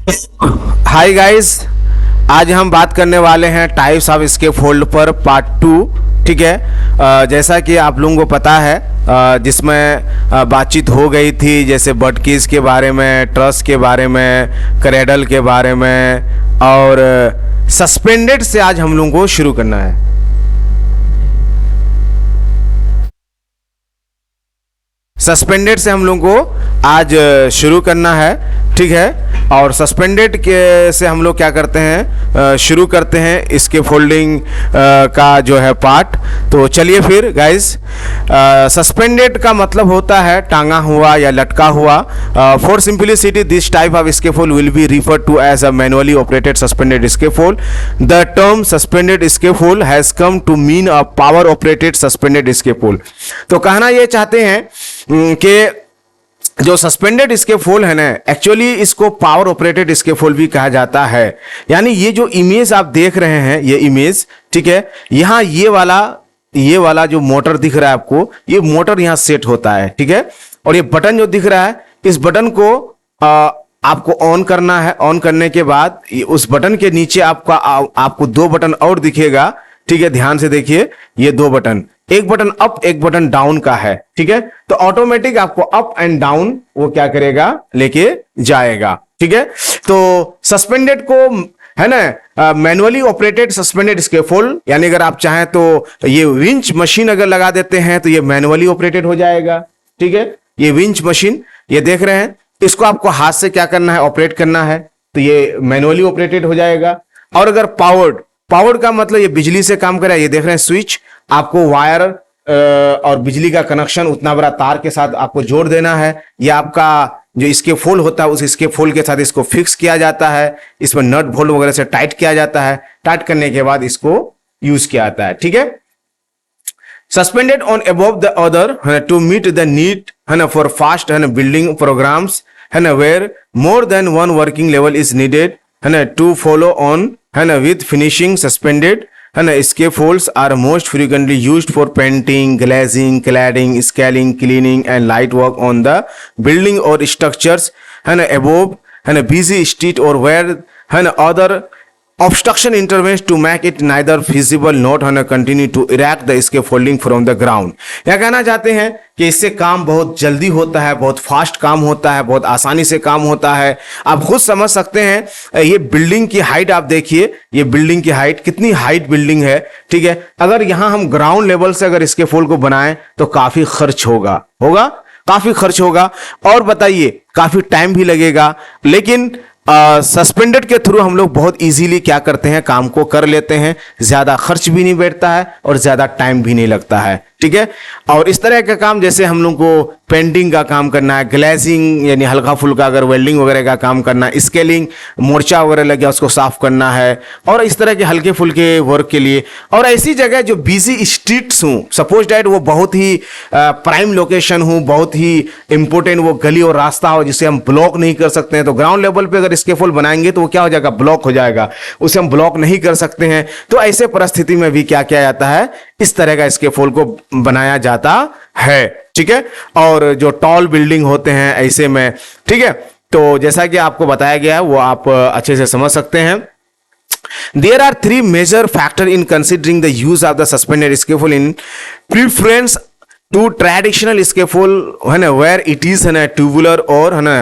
Hi guys, आज हम बात करने वाले हैं टाइप्स ऑफ स्कैफोल्ड पर पार्ट 2। ठीक है। जैसा कि आप लोगों को पता है, जिसमें बातचीत हो गई थी, जैसे बटकीज के बारे में, ट्रस के बारे में, क्रेडल के बारे में, और सस्पेंडेड से आज हम लोगों को शुरू करना है। सस्पेंडेड से हम लोगों को आज शुरू करना है। ठीक है। और सस्पेंडेड के से हम लोग क्या करते हैं, शुरू करते हैं इसके फोल्डिंग का जो है पार्ट। तो चलिए फिर गाइस, सस्पेंडेड का मतलब होता है टांगा हुआ या लटका हुआ। For simplicity this type of scaffold will be referred to as a manually operated suspended scaffold. The term suspended scaffold has come to mean a power operated suspended scaffold. तो कहना ये चाहते हैं कि जो सस्पेंडेड स्कैफोल्ड है ना, actually इसको पावर ऑपरेटेड स्कैफोल्ड भी कहा जाता है। यानी ये जो इमेज आप देख रहे हैं, ये इमेज, ठीक है, यहां ये वाला जो मोटर दिख रहा है आपको, ये मोटर यहां सेट होता है। ठीक है। और ये बटन जो दिख रहा है, इस बटन को आपको ऑन करना है। ऑन करने के बाद उस बटन के नीचे आपको दो बटन और दिखेगा। ठीक है, ध्यान से देखिए, ये दो बटन, एक बटन अप एक बटन डाउन का है। ठीक है। तो ऑटोमेटिक आपको अप एंड डाउन वो क्या करेगा, लेके जाएगा। ठीक है। तो सस्पेंडेड को है ना, मैनुअली ऑपरेटेड सस्पेंडेड स्कैफोल्ड, यानी अगर आप चाहें तो ये विंच मशीन अगर लगा देते हैं तो ये मैनुअली ऑपरेटेड हो जाएगा। ठीक है। ये विंच मशीन, ये देख रहे हैं, इसको आपको हाथ से क्या करना है, ऑपरेट करना है, तो ये मैनुअली ऑपरेटेड हो जाएगा। और अगर पावर्ड का मतलब ये बिजली से काम करे, ये देख रहे हैं स्विच, आपको वायर और बिजली का कनेक्शन उतना बड़ा तार के साथ आपको जोड़ देना है। या आपका जो स्कैफोल्ड होता है, उस स्कैफोल्ड के साथ इसको फिक्स किया जाता है, इसमें नट बोल्ट वगैरह से टाइट किया जाता है। टाइट करने के बाद इसको यूज किया जाता है। ठीक है। Suspended on above the other to meet the need है ना फॉर फास्ट है ना बिल्डिंग प्रोग्राम्स है ना, where more than one working level is needed है ना टू फॉलो ऑन है ना विद फिनिशिंग सस्पेंडेड है ना scaffolds are most frequently used for painting, glazing, cladding, scaling, cleaning and light work on the building or structures है ना above है ना busy street or where है ना other obstruction intervenes to make it neither feasible not है ना continue to erect the scaffolding from the ground। यह कहना चाहते हैं कि इससे काम बहुत जल्दी होता है, बहुत फास्ट काम होता है, बहुत आसानी से काम होता है। आप खुद समझ सकते हैं, ये बिल्डिंग की हाइट आप देखिए, ये बिल्डिंग की हाइट कितनी हाइट बिल्डिंग है। ठीक है। अगर यहां हम ग्राउंड लेवल से अगर स्कैफोल्ड को बनाएं तो काफी खर्च होगा काफी खर्च होगा, और बताइए काफी टाइम भी लगेगा। लेकिन सस्पेंडेड के थ्रू हम लोग बहुत इजीली क्या करते हैं, काम को कर लेते हैं, ज्यादा खर्च भी नहीं बैठता है और ज्यादा टाइम भी नहीं लगता है। ठीक है। और इस तरह का काम, जैसे हम लोग को पेंटिंग का काम करना है, ग्लेजिंग यानी हल्का फुल्का अगर वेल्डिंग वगैरह का काम करना है, स्केलिंग मोर्चा वगैरह लग गया उसको साफ करना है, और इस तरह के हल्के फुल्के वर्क के लिए। और ऐसी जगह जो बिजी स्ट्रीट्स हूँ, सपोज डैट वो बहुत ही प्राइम लोकेशन हो, बहुत ही इंपॉर्टेंट वो गली और रास्ता हो जिसे हम ब्लॉक नहीं कर सकते हैं, तो ग्राउंड लेवल पे अगर स्कैफोल्ड बनाएंगे तो वो क्या हो जाएगा, ब्लॉक हो जाएगा, उसे हम ब्लॉक नहीं कर सकते हैं। तो ऐसे परिस्थिति में भी क्या किया जाता है, इस तरह का स्कैफोल्ड को बनाया जाता है। ठीक है। और जो टॉल बिल्डिंग होते हैं ऐसे में, ठीक है, तो जैसा कि आपको बताया गया है वो आप अच्छे से समझ सकते हैं। There are three major factors in considering the use of the suspended scaffold in preference to traditional scaffold है ना, where it is है ना tubular और है ना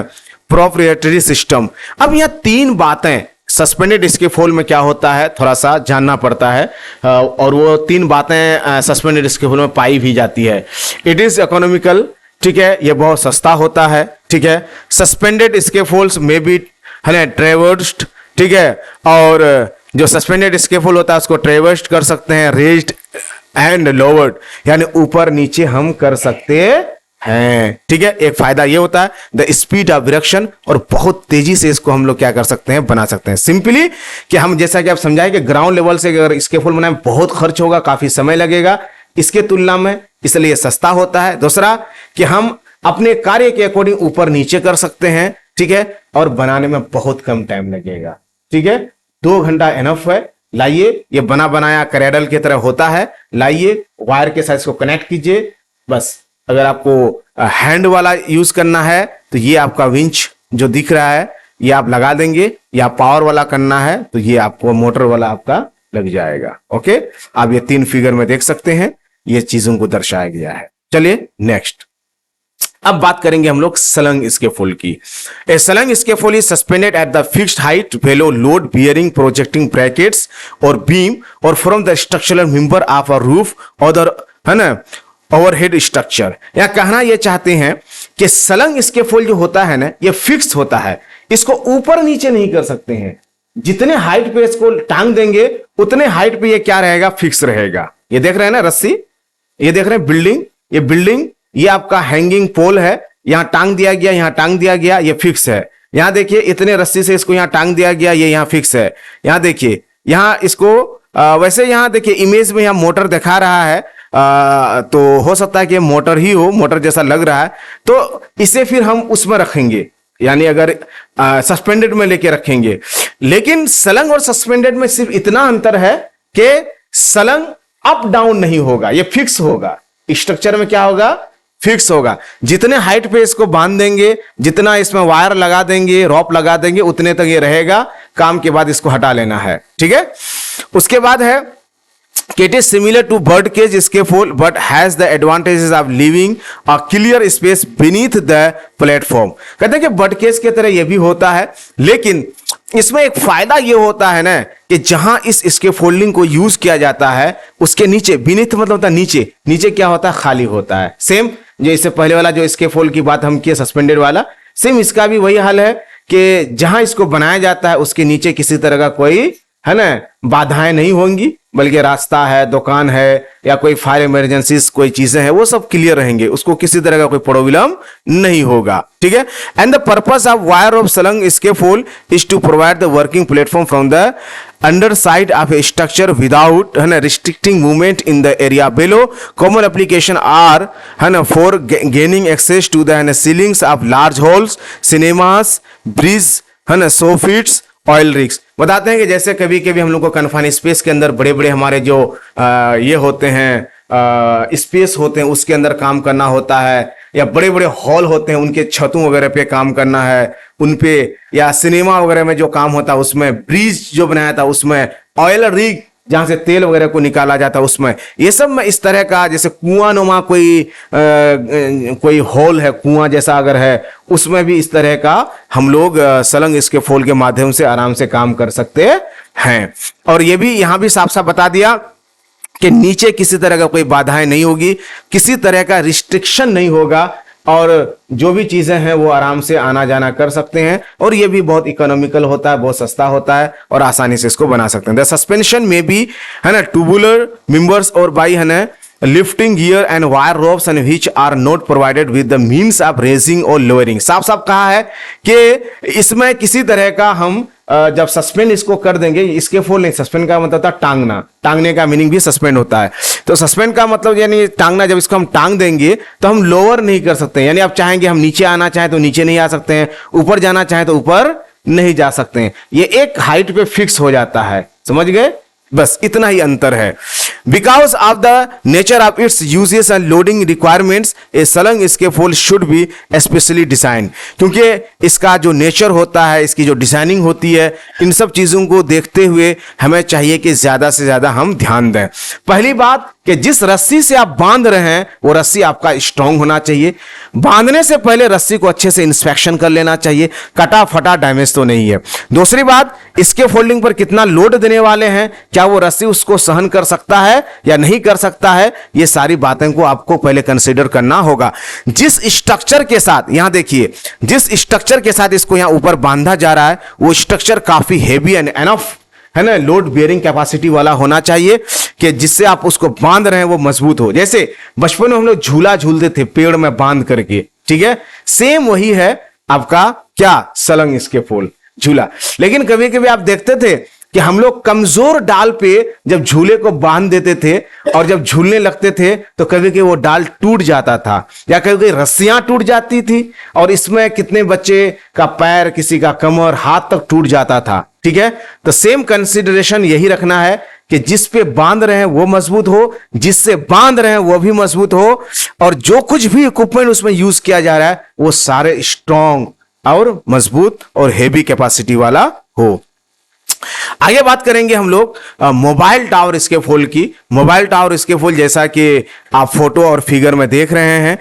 proprietary system। अब यह तीन बातें सस्पेंडेड स्कैफोल्ड में क्या होता है थोड़ा सा जानना पड़ता है, और वो तीन बातें सस्पेंडेड स्कैफोल्ड में पाई भी जाती है। इट इज इकोनॉमिकल, ठीक है, ये बहुत सस्ता होता है। ठीक है। सस्पेंडेड स्कैफोल्ड्स में बी है ना ट्रेवर्स्ड, ठीक है, और जो सस्पेंडेड स्कैफोल्ड होता है उसको ट्रेवर्स्ड कर सकते हैं, रेज्ड एंड लोवर्ड, यानी ऊपर नीचे हम कर सकते हैं। ठीक है। एक फायदा ये होता है द स्पीड ऑफ इरेक्शन, और बहुत तेजी से इसको हम लोग क्या कर सकते हैं, बना सकते हैं। सिंपली कि हम जैसा कि आप समझाएं कि ग्राउंड लेवल से अगर स्कैफोल्ड बनाएं बहुत खर्च होगा, काफी समय लगेगा इसके तुलना में, इसलिए सस्ता होता है। दूसरा कि हम अपने कार्य के अकॉर्डिंग ऊपर नीचे कर सकते हैं। ठीक है। और बनाने में बहुत कम टाइम लगेगा। ठीक है। 2 घंटा एनफ है। लाइए, ये बना बनाया क्रेडल की तरह होता है, लाइए वायर के साथ इसको कनेक्ट कीजिए, बस। अगर आपको हैंड वाला यूज करना है तो ये आपका विंच जो दिख रहा है, ये आप लगा देंगे, या पावर वाला करना है तो ये आपको मोटर वाला आपका लग जाएगा। ओके, आप ये 3 फिगर में देख सकते हैं, ये चीजों को दर्शाया गया है। चलिए नेक्स्ट, अब बात करेंगे हम लोग सलंग स्कैफोल्ड की। A slung scaffold is suspended at the fixed height below load bearing projecting brackets और बीम और from the structural member of a roof और है ना ओवरहेड स्ट्रक्चर। या कहना ये चाहते हैं कि सलंग स्कैफोल्ड जो होता है ना, ये फिक्स होता है, इसको ऊपर नीचे नहीं कर सकते हैं। जितने हाइट पे इसको टांग देंगे उतने हाइट पे ये क्या रहेगा, फिक्स रहेगा। ये देख रहे हैं ना रस्सी, ये देख रहे हैं बिल्डिंग, ये बिल्डिंग, ये आपका हैंगिंग पोल है, यहां टांग दिया गया, यहां टांग दिया गया, ये फिक्स है। यहां देखिए इतने रस्सी से इसको यहां टांग दिया गया, ये यहां फिक्स है। यहां देखिए, यहां इसको वैसे यहां देखिए इमेज में यहां मोटर दिखा रहा है, तो हो सकता है कि मोटर ही हो, मोटर जैसा लग रहा है, तो इसे फिर हम उसमें रखेंगे, यानी अगर सस्पेंडेड में लेके रखेंगे। लेकिन सलंग और सस्पेंडेड में सिर्फ इतना अंतर है कि सलंग अप डाउन नहीं होगा, ये फिक्स होगा। स्ट्रक्चर में क्या होगा, फिक्स होगा। जितने हाइट पे इसको बांध देंगे, जितना इसमें वायर लगा देंगे, रॉप लगा देंगे, उतने तक ये रहेगा। काम के बाद इसको हटा लेना है, ठीक है। उसके बाद है It is similar to bird cage scaffold but has the advantages of leaving a clear space beneath the platform। कहते हैं कि बर्ड केज के तरह यह भी होता है, लेकिन इसमें एक फायदा यह होता है ना कि जहां इस स्कैफोल्डिंग को यूज किया जाता है उसके नीचे, beneath मतलब होता है नीचे, नीचे क्या होता है, खाली होता है। सेम जो इससे पहले वाला जो स्कैफोल्ड की बात हम किए सस्पेंडेड वाला, सेम इसका भी वही हाल है कि जहां इसको बनाया जाता है उसके नीचे किसी तरह का कोई है ना बाधाएं नहीं होंगी, बल्कि रास्ता है, दुकान है या कोई फायर इमरजेंसीज कोई चीजें हैं, वो सब क्लियर रहेंगे, उसको किसी तरह का कोई प्रॉब्लम नहीं होगा, ठीक है। And the purpose of wire of slung scaffold is to provide the working platform from the underside of a structure without है ना restricting movement in the area below. Common application are है ना for gaining access to the ceilings of large halls, cinemas, bridge है ना, सोफिट्स, oil rigs. बताते हैं कि जैसे कभी कभी हम लोग को कन्फाइन स्पेस के अंदर बड़े बड़े हमारे जो ये होते हैं स्पेस होते हैं उसके अंदर काम करना होता है, या बड़े बड़े हॉल होते हैं उनके छतों वगैरह पे काम करना है उन पे, या सिनेमा वगैरह में जो काम होता है उसमें, ब्रिज जो बनाया था उसमें, ऑयल रिग जहां से तेल वगैरह को निकाला जाता है उसमें, ये सब में इस तरह का जैसे कुआं नुमा कोई हॉल है, कुआं जैसा अगर है, उसमें भी इस तरह का हम लोग सलंग स्कैफोल्ड के माध्यम से आराम से काम कर सकते हैं। और ये भी यहां भी साफ साफ बता दिया कि नीचे किसी तरह का कोई बाधाएं नहीं होगी, किसी तरह का रिस्ट्रिक्शन नहीं होगा, और जो भी चीजें हैं वो आराम से आना जाना कर सकते हैं। और ये भी बहुत इकोनॉमिकल होता है, बहुत सस्ता होता है, और आसानी से इसको बना सकते हैं। द सस्पेंशन में भी है ना ट्यूबुलर मेंबर्स और बाई है ना lifting gear and wire ropes and which are not provided with the means of raising or lowering. साफ साफ कहा है कि इसमें किसी तरह का हम जब सस्पेंड इसको कर देंगे, इसके फोल नहीं, सस्पेंड का मतलब था टांगना, टांगने का मीनिंग भी सस्पेंड होता है। तो सस्पेंड का मतलब यानी टांगना, जब इसको हम टांग देंगे तो हम लोअर नहीं कर सकते, यानी आप चाहेंगे हम नीचे आना चाहें तो नीचे नहीं आ सकते हैं, ऊपर जाना चाहें तो ऊपर नहीं जा सकते हैं, ये एक हाइट पे फिक्स हो जाता है। समझ गए, बस इतना ही अंतर है। Because of the nature of its uses and loading requirements a slung scaffold should be specially design. क्योंकि इसका जो नेचर होता है, इसकी जो डिजाइनिंग होती है, इन सब चीजों को देखते हुए हमें चाहिए कि ज्यादा से ज्यादा हम ध्यान दें। पहली बात कि जिस रस्सी से आप बांध रहे हैं वो रस्सी आपका स्ट्रांग होना चाहिए। बांधने से पहले रस्सी को अच्छे से इंस्पेक्शन कर लेना चाहिए, कटा फटा डैमेज तो नहीं है। दूसरी बात, इसके फोल्डिंग पर कितना लोड देने वाले हैं, क्या वो रस्सी उसको सहन कर सकता है या नहीं कर सकता है, ये सारी बातें को आपको पहले कंसीडर करना होगा। जिस स्ट्रक्चर के साथ, यहां देखिए, जिस स्ट्रक्चर के साथ इसको यहां ऊपर बांधा जा रहा है वो स्ट्रक्चर काफी हेवी एंड एनफ है ना लोड बेयरिंग कैपेसिटी वाला होना चाहिए कि जिससे आप उसको बांध रहे हैं वो मजबूत हो। जैसे बचपन में हम लोग झूला झूलते थे पेड़ में बांध करके, ठीक है, सेम वही है आपका क्या सलंग स्कैफोल्ड झूला। लेकिन कभी कभी आप देखते थे कि हम लोग कमजोर डाल पे जब झूले को बांध देते थे और जब झूलने लगते थे तो कभी कभी वो डाल टूट जाता था, या कभी कभी रस्सियां टूट जाती थी, और इसमें कितने बच्चे का पैर, किसी का कमर, हाथ तक टूट जाता था, ठीक है। तो सेम कंसिडरेशन यही रखना है कि जिस पे बांध रहे हैं वो मजबूत हो, जिससे बांध रहे हैं वो भी मजबूत हो, और जो कुछ भी इक्विपमेंट उसमें यूज किया जा रहा है वो सारे स्ट्रॉन्ग और मजबूत और हेवी कैपेसिटी वाला हो। आगे बात करेंगे हम लोग मोबाइल टावर स्कैफोल्ड की। मोबाइल टावर स्कैफोल्ड जैसा कि आप फोटो और फिगर में देख रहे हैं,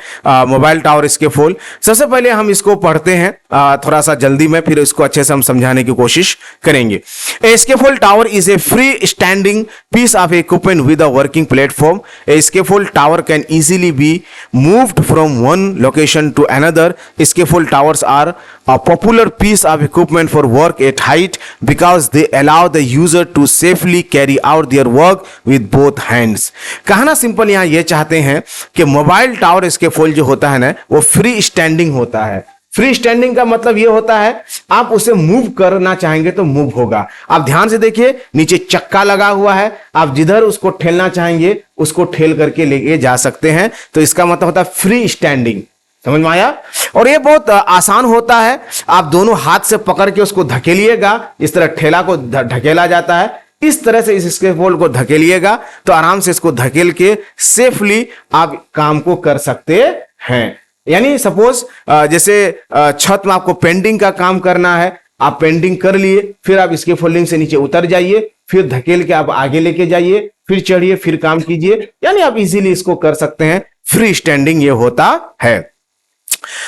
मोबाइल टावर स्कैफोल्ड। सबसे पहले हम इसको पढ़ते हैं थोड़ा सा जल्दी में, फिर इसको अच्छे से हम समझाने की कोशिश करेंगे। A scaffold tower is a free standing piece of equipment with a working platform. A scaffold tower can easily be moved from one location to another. Scaffold towers are a popular piece of equipment for work at height because they allow the user to safely carry out their work with both hands. कहना simple यहाँ ये चाहते हैं कि mobile tower scaffold जो होता है ना, वो फ्री स्टैंडिंग होता है। फ्री स्टैंडिंग का मतलब ये होता है आप उसे मूव करना चाहेंगे तो मूव होगा। आप ध्यान से देखिए, नीचे चक्का लगा हुआ है, आप जिधर उसको ठेलना चाहेंगे उसको ठेल करके लेके जा सकते हैं। तो इसका मतलब होता है फ्री स्टैंडिंग। समझ में आया? और ये बहुत आसान होता है। आप दोनों हाथ से पकड़ के उसको धकेलिएगा, इस तरह ठेला को ढकेला जाता है, इस तरह से इस स्कैफोल्ड को धकेलिएगा तो आराम से इसको धकेल के सेफली आप काम को कर सकते हैं। यानी सपोज जैसे छत में आपको पेंटिंग का काम करना है, आप पेंटिंग कर लिए, फिर आप इसके फोल्डिंग से नीचे उतर जाइए, फिर धकेल के आप आगे लेके जाइए, फिर चढ़िए, फिर काम कीजिए, यानी आप इजीली इसको कर सकते हैं। फ्री स्टैंडिंग ये होता है।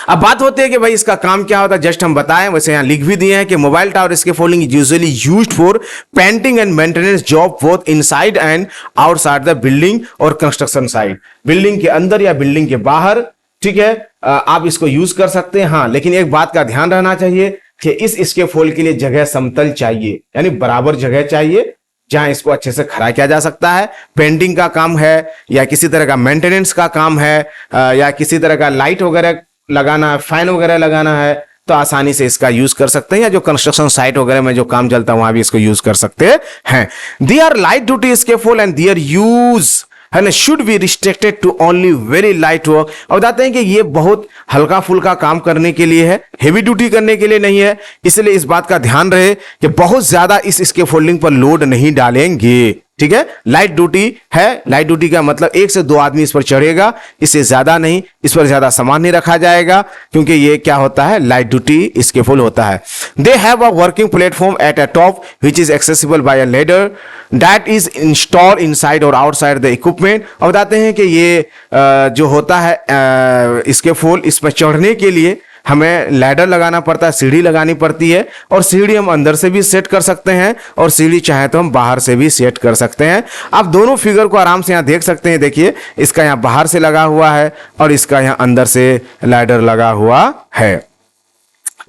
अब बात होती है कि भाई इसका काम क्या होता है, जस्ट हम बताएं, वैसे यहां लिख भी दिए हैं कि mobile tower scaffolding is usually used for painting and maintenance job both inside and outside the building और कंस्ट्रक्शन साइट। बिल्डिंग के अंदर या बिल्डिंग के बाहर, ठीक है, आप इसको यूज कर सकते हैं। हाँ, लेकिन एक बात का ध्यान रहना चाहिए कि इस स्कैफोल्ड के लिए जगह समतल चाहिए, यानी बराबर जगह चाहिए जहां इसको अच्छे से खड़ा किया जा सकता है। पेंटिंग का काम है या किसी तरह का मेंटेनेंस का काम है या किसी तरह का लाइट वगैरह लगाना है, फैन वगैरह लगाना है, तो आसानी से इसका यूज कर सकते हैं। या जो कंस्ट्रक्शन साइट वगैरह में जो काम चलता है वहां भी इसको यूज कर सकते हैं। They are light duty scaffold and their use है ना should be restricted to only very light work. और बताते हैं कि ये बहुत हल्का फुल्का काम करने के लिए है, हेवी ड्यूटी करने के लिए नहीं है। इसलिए इस बात का ध्यान रहे कि बहुत ज्यादा इस स्कैफोल्डिंग पर लोड नहीं डालेंगे। ठीक है, लाइट ड्यूटी है। लाइट ड्यूटी का मतलब 1 से 2 आदमी इस पर चढ़ेगा, इससे ज्यादा नहीं, इस पर ज्यादा सामान नहीं रखा जाएगा, क्योंकि ये क्या होता है, लाइट ड्यूटी स्कैफोल्ड होता है। They have a working platform at a top which is accessible bye a ladder that is installed inside और आउटसाइड द इक्विपमेंट। और बताते हैं कि ये जो होता है स्कैफोल्ड, इस पर चढ़ने के लिए हमें लैडर लगाना पड़ता है, सीढ़ी लगानी पड़ती है, और सीढ़ी हम अंदर से भी सेट कर सकते हैं और सीढ़ी चाहे तो हम बाहर से भी सेट कर सकते हैं। आप दोनों फिगर को आराम से यहां देख सकते हैं। देखिए, इसका यहां बाहर से लगा हुआ है और इसका यहां अंदर से लैडर लगा हुआ है,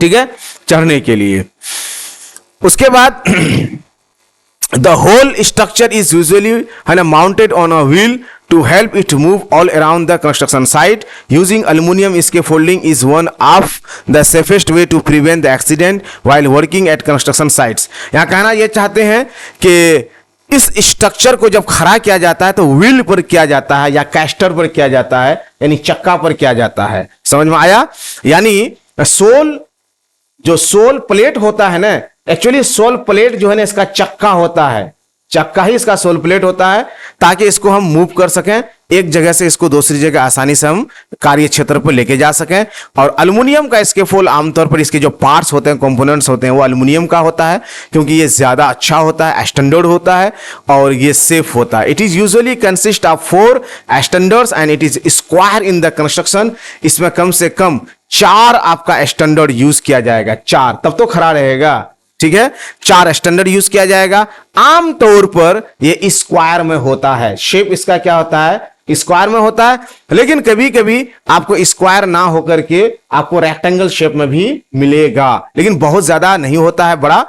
ठीक है, चढ़ने के लिए। उसके बाद the whole structure is usually mounted on a wheel to help it move all around the construction site. Using aluminum scaffolding is one of the safest way to prevent the accident while working at construction sites. यहाँ कहना ये चाहते हैं कि इस structure को जब खड़ा किया जाता है तो व्हील पर किया जाता है या कैस्टर पर किया जाता है, यानी चक्का पर किया जाता है। समझ में आया? यानी जो सोल प्लेट होता है ना, एक्चुअली सोल प्लेट जो है ना इसका चक्का होता है, चक्का ही इसका सोल प्लेट होता है, ताकि इसको हम मूव कर सकें, एक जगह से इसको दूसरी जगह आसानी से हम कार्य क्षेत्र पर लेके जा सकें। और एल्युमिनियम का स्कैफोल्ड आमतौर पर इसके जो पार्ट्स होते हैं, कंपोनेंट्स होते हैं, वो एल्युमिनियम का होता है, क्योंकि ये ज्यादा अच्छा होता है, स्टैंडर्ड होता है और ये सेफ होता है। It is usually consist of 4 standards and it is square in the construction. इसमें कम से कम 4 आपका स्टैंडर्ड यूज किया जाएगा, 4, तब तो खड़ा रहेगा। ठीक है, 4 स्टैंडर्ड यूज किया जाएगा। आमतौर पर ये स्क्वायर में होता है, शेप इसका क्या होता है, स्क्वायर में होता है, लेकिन कभी कभी आपको स्क्वायर ना होकर के आपको रेक्टेंगल शेप में भी मिलेगा, लेकिन बहुत ज्यादा नहीं होता है, बड़ा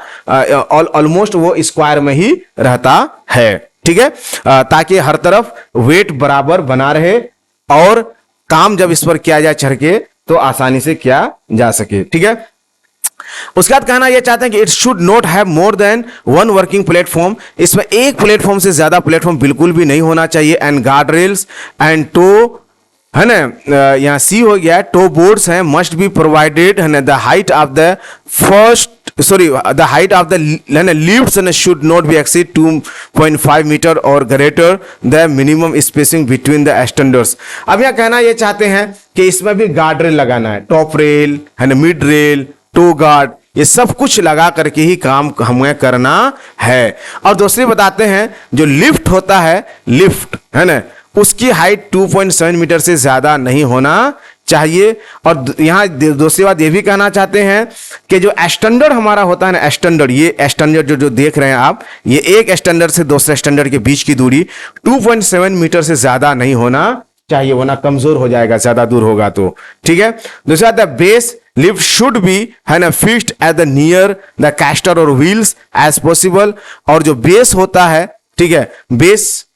ऑलमोस्ट वो स्क्वायर में ही रहता है। ठीक है, ताकि हर तरफ वेट बराबर बना रहे और काम जब इस पर किया जाए चढ़ के तो आसानी से किया जा सके। ठीक है, उसके बाद कहना यह चाहते हैं कि it should not have more than 1 working platform. इसमें एक प्लेटफॉर्म से ज्यादा प्लेटफॉर्म बिल्कुल भी नहीं होना चाहिए। End guard rails and toe है ना, यहां सी हो गया, टो बोर्ड्स हैं, मस्ट बी प्रोवाइडेड है ना। The height of the the height of the lifts should not be exceed 2.5 meter or greater the minimum spacing between the standards. अब यह कहना ये चाहते हैं कि इसमें भी गार्ड रेल लगाना है, टॉप रेल है ना, मिड रेल टू गार्ड, ये सब कुछ लगा करके ही काम हमें करना है। और दूसरी बताते हैं, जो लिफ्ट होता है, लिफ्ट है ना, उसकी हाइट 2.7 मीटर से ज्यादा नहीं होना चाहिए। और यहाँ दूसरी बात ये भी कहना चाहते हैं कि जो स्टैंडर्ड हमारा होता है ना, स्टैंडर्ड, ये स्टैंडर्ड जो देख रहे हैं आप, ये एक स्टैंडर्ड से दूसरे स्टैंडर्ड के बीच की दूरी 2.7 मीटर से ज्यादा नहीं होना चाहिए, वरना कमजोर हो जाएगा, ज्यादा दूर होगा तो। ठीक है। दूसरा the base lift should be, है ना, fixed at the near the castor और व्हील्स एज पॉसिबल। और जो बेस होता है, ठीक है, बेस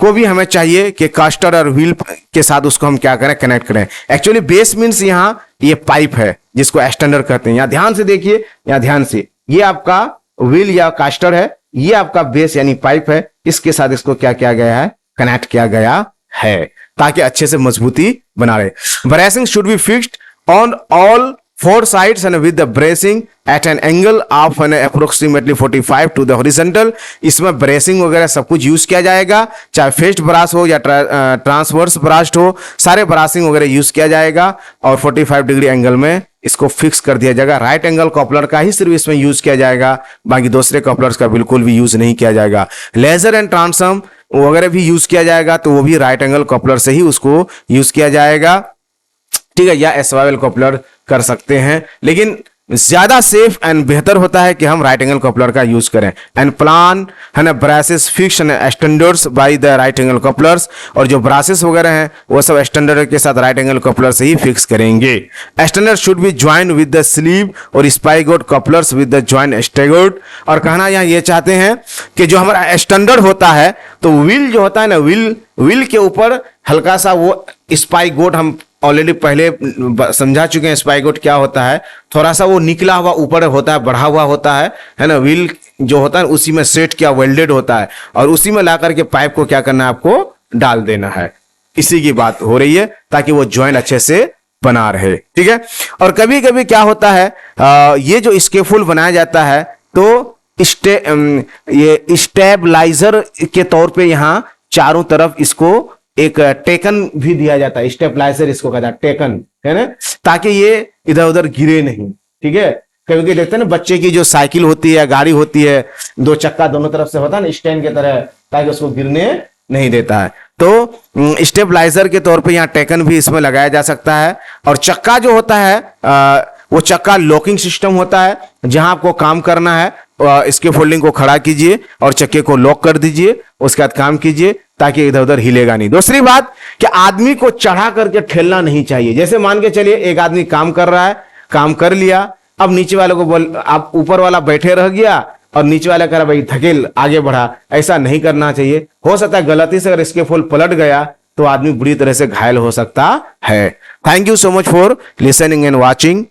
को भी हमें चाहिए कि कास्टर और व्हील के साथ उसको हम क्या करें, कनेक्ट करें। एक्चुअली बेस मीन्स यहां ये पाइप है जिसको स्टैंडर्ड कहते हैं। यहां ध्यान से देखिए, यहां ध्यान से, ये आपका व्हील या कास्टर है, ये आपका बेस यानी पाइप है, इसके साथ इसको क्या किया गया है, कनेक्ट किया गया है, ताकि अच्छे से मजबूती बना रहे। Bracing should be fixed on all four sides and with the bracing at an angle of an approximately 45 to the horizontal. इसमें ब्रेसिंग वगैरह सब कुछ यूज किया जाएगा, चाहे फेस्ट ब्रास हो या ट्रांसवर्स ब्रास्ट हो, सारे ब्रासिंग वगैरह यूज किया जाएगा और 45 डिग्री एंगल में इसको फिक्स कर दिया जाएगा। राइट एंगल कॉपलर का ही सिर्फ इसमें यूज किया जाएगा, बाकी दूसरे कॉपलर्स का बिल्कुल भी यूज नहीं किया जाएगा। लेजर एंड ट्रांसम वगैरह भी यूज किया जाएगा, तो वो भी राइट एंगल कॉपलर से ही उसको यूज किया जाएगा। ठीक है, या एसवाइवल कॉपलर कर सकते हैं, लेकिन ज्यादा सेफ एंड बेहतर होता है कि हम राइट एंगल कपलर का यूज करें। एंड प्लान, है ना, braces fix and standards by the right angle couplers, और जो ब्रासेस वगैरह हैं वो सब स्टैंडर्ड के साथ राइट एंगल कपलर से ही फिक्स करेंगे। Standard should be join with the sleeve और स्पाइगोट कपलर्स विद द ज्वाइन स्टेगोट। और कहना यहाँ ये चाहते हैं कि जो हमारा स्टैंडर्ड होता है, तो व्हील जो होता है ना, व्हील के ऊपर हल्का सा वो स्पाइगोट, हम ऑलरेडी पहले समझा चुके हैं स्पाइगोट क्या होता है, थोड़ा सा वो निकला हुआ ऊपर होता है, बढ़ा हुआ होता है ना, व्हील जो होता है उसी में सेट किया वेल्डेड होता है, और उसी में ला करके पाइप को क्या करना है, आपको डाल देना है। इसी की बात हो रही है, ताकि वो जॉइंट अच्छे से बना रहे। ठीक है। और कभी कभी क्या होता है, ये जो स्केफोल्ड बनाया जाता है, तो ये स्टेबलाइजर के तौर पे यहाँ चारों तरफ इसको एक टेकन भी दिया जाता है, स्टेबलाइजर इसको कहता है, टेकन, है ना, ताकि ये इधर उधर गिरे नहीं। ठीक है। कभी कभी देखते हैं ना, बच्चे की जो साइकिल होती है, गाड़ी होती है, दो चक्का दोनों तरफ से होता है ना, स्टैंड की तरह, ताकि उसको गिरने नहीं देता है। तो स्टेबलाइजर के तौर पे यहाँ टेकन भी इसमें लगाया जा सकता है। और चक्का जो होता है, वो चक्का लॉकिंग सिस्टम होता है, जहां आपको काम करना है, इसके फोल्डिंग को खड़ा कीजिए और चक्के को लॉक कर दीजिए, उसके बाद काम कीजिए, ताकि इधर उधर हिलेगा नहीं। दूसरी बात कि आदमी को चढ़ा करके ठेलना नहीं चाहिए। जैसे मान के चलिए एक आदमी काम कर रहा है, काम कर लिया, अब नीचे वाले को बोल, आप ऊपर वाला बैठे रह गया और नीचे वाला कह रहा भाई धकेल आगे बढ़ा, ऐसा नहीं करना चाहिए। हो सकता है गलती से अगर इसके फुल पलट गया तो आदमी बुरी तरह से घायल हो सकता है। Thank you so much for listening and watching.